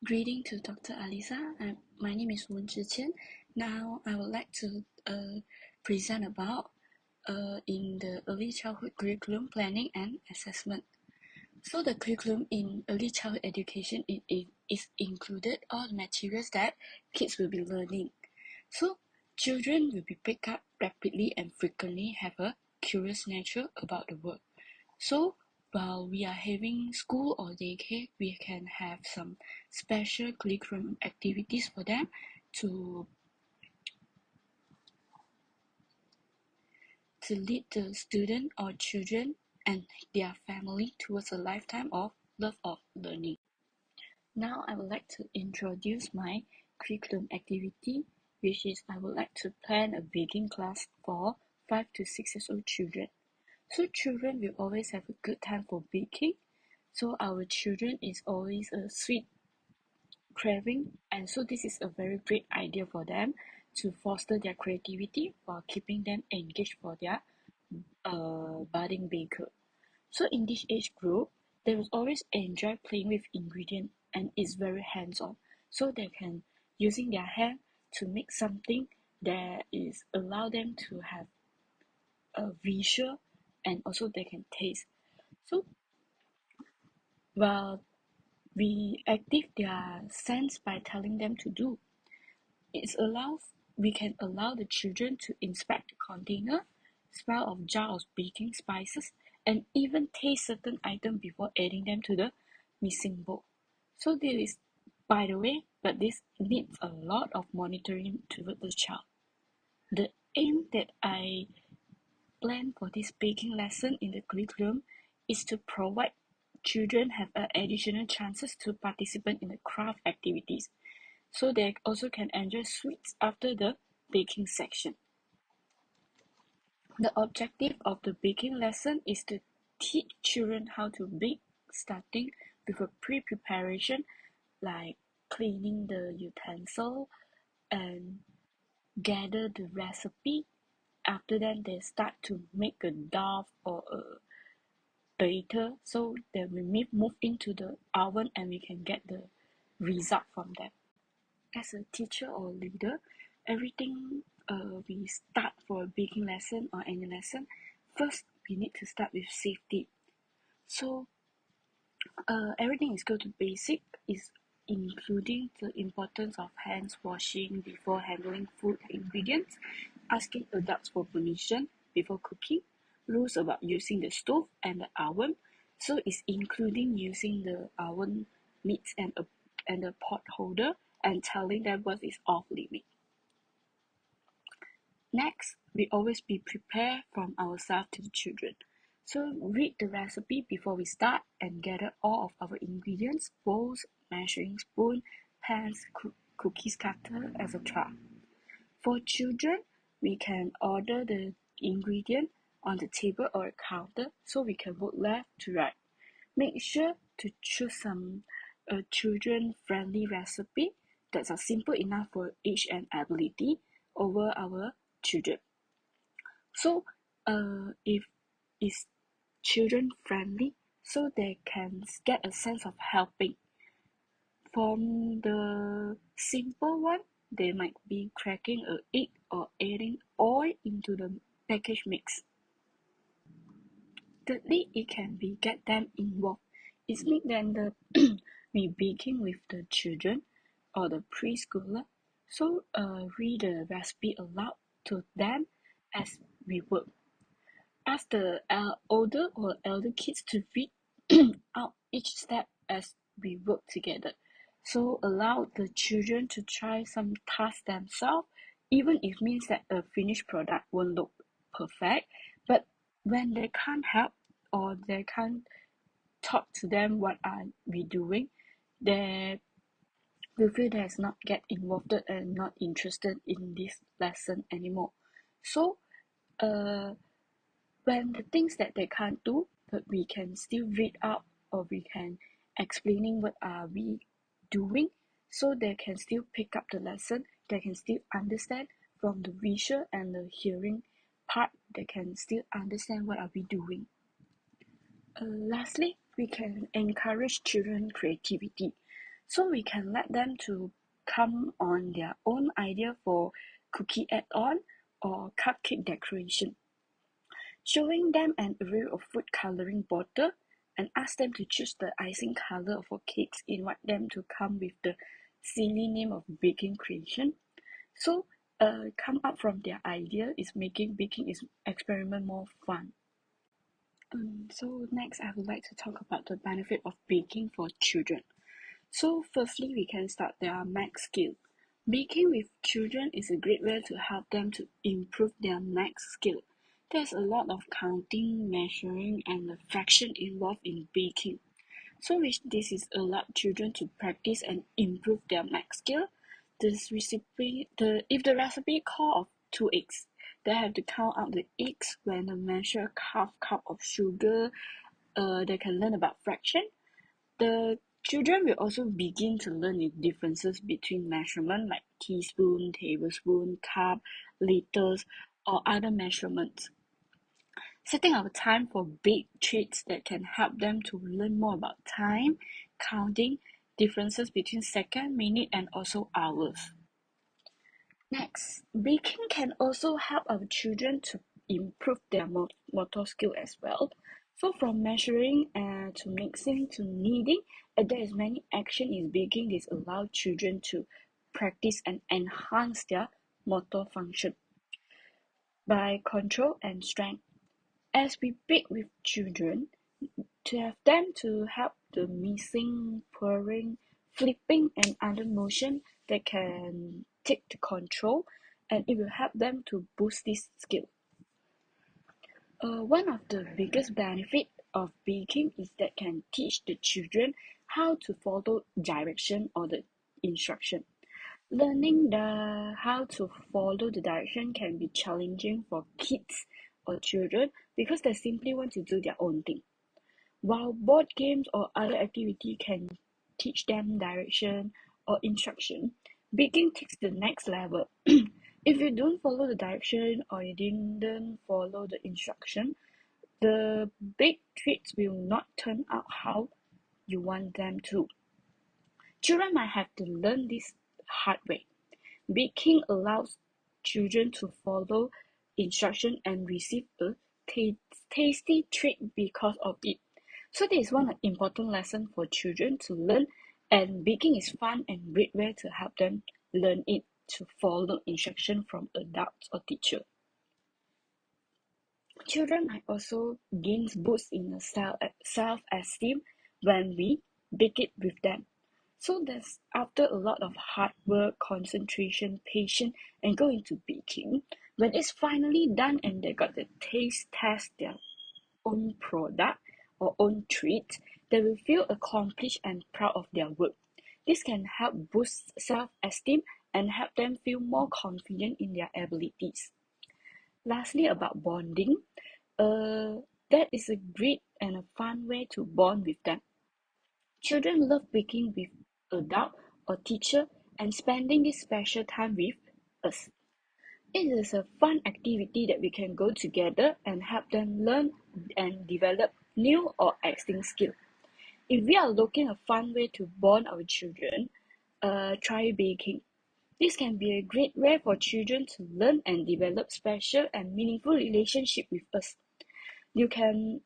Greeting to Dr. Alisa. My name is WOON. Now I would like to present about in the early childhood curriculum planning and assessment. So the curriculum in early childhood education is included all the materials that kids will be learning. So children will be picked up rapidly and frequently have a curious nature about the world. So while we are having school or daycare, we can have some special curriculum activities for them to lead the student or children and their family towards a lifetime of love of learning. Now I would like to introduce my curriculum activity, which is I would like to plan a baking class for 5 to 6 years old children. So children will always have a good time for baking. So our children is always a sweet craving, and so this is a very great idea for them to foster their creativity while keeping them engaged for their budding baker. So in this age group, they will always enjoy playing with ingredients and is very hands-on. So they can using their hand to make something that is allow them to have a visual and also they can taste. So while we active their sense by telling them to do, we can allow the children to inspect the container, smell of jar of baking spices, and even taste certain items before adding them to the mixing bowl. So this is, by the way, but this needs a lot of monitoring toward the child. The aim that I plan for this baking lesson in the curriculum is to provide children have additional chances to participate in the craft activities, so they also can enjoy sweets after the baking section. The objective of the baking lesson is to teach children how to bake, starting with a pre-preparation like cleaning the utensil and gather the recipe. After that, they start to make a dough or a batter, so then we move into the oven and we can get the result from that. As a teacher or leader, everything we start for a baking lesson or any lesson, first we need to start with safety. So everything is go to basic, is including the importance of hands washing before handling food ingredients, asking adults for permission before cooking, rules about using the stove and the oven. So it's including using the oven mitts and the pot holder and telling them what is off limit. Next, we always be prepared from ourselves to the children. So read the recipe before we start and gather all of our ingredients, bowls, measuring spoon, pans, cookies cutter, etc. For children, we can order the ingredient on the table or a counter so we can work left to right. Make sure to choose some children-friendly recipe that are simple enough for age and ability over our children. So if it's children friendly, so they can get a sense of helping. From the simple one, they might be cracking an egg or adding oil into the package mix. Thirdly, it can be get them involved. It's make them we baking with the children or the preschooler. So read the recipe aloud to them as we work. Ask the older or elder kids to read out each step as we work together. So allow the children to try some tasks themselves, even if it means that a finished product won't look perfect. But when they can't help or they can't talk to them what are we doing, they will feel they has not get involved and not interested in this lesson anymore. So when the things that they can't do, but we can still read out or we can explaining what are we doing, so they can still pick up the lesson, they can still understand from the visual and the hearing part, they can still understand what are we doing. Lastly, we can encourage children creativity. So we can let them to come on their own idea for cookie add-on or cupcake decoration, showing them an array of food coloring bottle and ask them to choose the icing color for cakes. Invite them to come with the silly name of baking creation. So come up from their idea is making baking is experiment more fun. So next I would like to talk about the benefit of baking for children. So firstly, we can start their math skill. Baking with children is a great way to help them to improve their math skill. There's a lot of counting, measuring, and the fraction involved in baking. So which this is allowed children to practice and improve their math skill. If the recipe call of 2 eggs, they have to count out the eggs when they measure half cup of sugar. They can learn about fraction. The children will also begin to learn the differences between measurement like teaspoon, tablespoon, cup, liters, or other measurements. Setting up a time for big treats that can help them to learn more about time, counting, differences between second, minute, and also hours. Next, baking can also help our children to improve their motor skill as well. So from measuring to mixing to kneading, there is many action in baking. This allows children to practice and enhance their motor function by control and strength. As we bake with children, to have them to help the mixing, pouring, flipping, and other motion that can take the control, and it will help them to boost this skill. One of the biggest benefit of baking is that can teach the children how to follow direction or the instruction. Learning the how to follow the direction can be challenging for kids or children because they simply want to do their own thing. While board games or other activity can teach them direction or instruction, baking takes the next level. If you don't follow the direction or you didn't follow the instruction, the baked treats will not turn out how you want them to. Children might have to learn this hard way. Baking allows children to follow instruction and receive a tasty treat because of it. So this is one important lesson for children to learn, and baking is fun and great way to help them learn it to follow instruction from adults or teacher. Children might also gain boost in the self-esteem when we bake it with them. So that's after a lot of hard work, concentration, patience, and go into baking. When it's finally done and they got the taste test their own product or own treat, they will feel accomplished and proud of their work. This can help boost self-esteem and help them feel more confident in their abilities. Lastly, about bonding, uh, that is a great and a fun way to bond with them. Children love baking with adult or teacher and spending this special time with us. It is a fun activity that we can go together and help them learn and develop new or extinct skills. If we are looking a fun way to bond our children, try baking. This can be a great way for children to learn and develop special and meaningful relationship with us. You can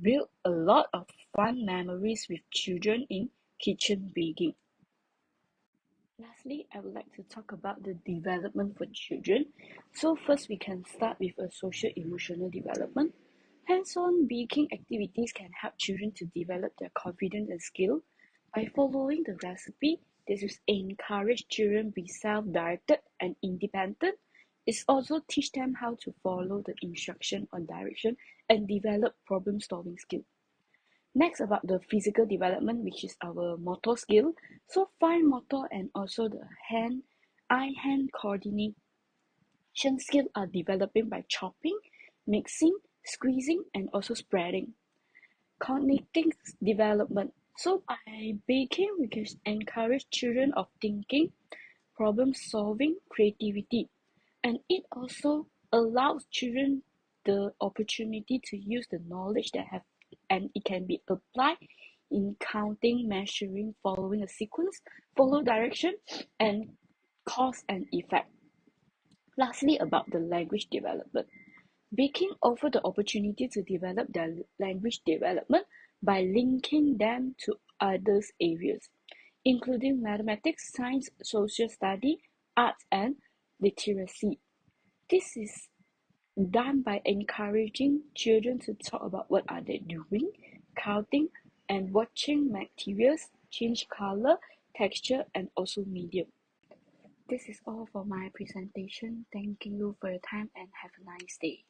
build a lot of fun memories with children in kitchen baking. Lastly, I would like to talk about the development for children. So first we can start with a social emotional development. Hands-on baking activities can help children to develop their confidence and skill. By following the recipe, this will encourage children to be self-directed and independent. It also teach them how to follow the instruction or direction and develop problem-solving skill. Next, about the physical development, which is our motor skill. So fine motor and also the eye-hand coordination skill are developing by chopping, mixing, squeezing, and also spreading. Cognitive development. So by baking, we can encourage children of thinking, problem solving, creativity, and it also allows children the opportunity to use the knowledge they have, and it can be applied in counting, measuring, following a sequence, follow direction, and cause and effect. Lastly, about the language development. Baking offer the opportunity to develop their language development by linking them to other areas, including mathematics, science, social study, arts, and literacy. This is done by encouraging children to talk about what are they doing, counting, and watching materials change color, texture, and also medium. This is all for my presentation. Thank you for your time and have a nice day.